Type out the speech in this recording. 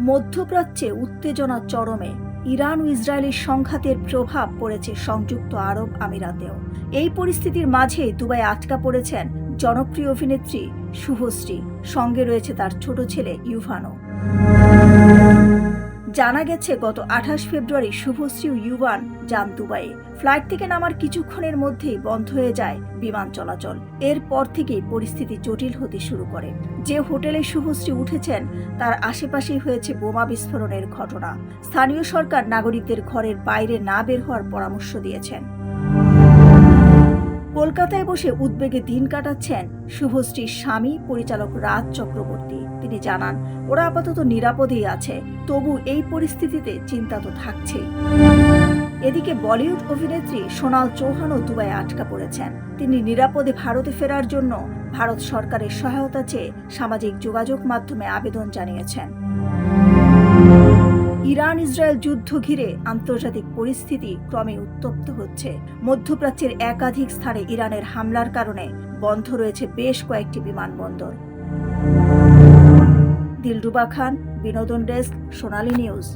মধ্যপ্রাচ্যে উত্তেজনা চরমে। ইরান ও ইসরায়েলের সংঘাতের প্রভাব পড়েছে সংযুক্ত আরব আমিরাতেও। এই পরিস্থিতির মাঝে দুবাই আটকা পড়েছেন জনপ্রিয় অভিনেত্রী শুভশ্রী, সঙ্গে রয়েছে তার ছোট ছেলে ইউভানও। জানা গেছে গত 28 ফেব্রুয়ারি শুভশ্রী ও ইউভান যান দুবাইয়ে। ফ্লাইট থেকে নামার কিছুক্ষণের মধ্যেই বন্ধ হয়ে যায় বিমান চলাচল। এরপর থেকেই পরিস্থিতি জটিল হতে শুরু করে। যে হোটেলে শুভশ্রী উঠেছেন তার আশেপাশেই হয়েছে বোমা বিস্ফোরণের ঘটনা। স্থানীয় সরকার নাগরিকদের ঘরের বাইরে না বের হওয়ার পরামর্শ দিয়েছেন। কলকাতায় বসে উদ্বেগে দিন কাটাচ্ছেন শুভশ্রীর স্বামী পরিচালক রাজ চক্রবর্তী। তিনি জানান, ওরা আপাতত নিরাপদেই আছে, তবু এই পরিস্থিতিতে চিন্তা তো থাকছেই। এদিকে বলিউড অভিনেত্রী সোনাল চৌহানও দুবাই আটকা পড়েছেন। তিনি নিরাপদে ভারতে ফেরার জন্য ভারত সরকারের সহায়তা চেয়ে সামাজিক যোগাযোগ মাধ্যমে আবেদন জানিয়েছেন। ইরান ইসরায়েল যুদ্ধ ঘিরে আন্তর্জাতিক পরিস্থিতি ক্রমে উত্তপ্ত হচ্ছে। মধ্যপ্রাচ্যের একাধিক স্থানে ইরানের হামলার কারণে বন্ধ রয়েছে বেশ কয়েকটি বিমানবন্দর। দিলরুবা খান, বিনোদন ডেস্ক, সোনালী নিউজ।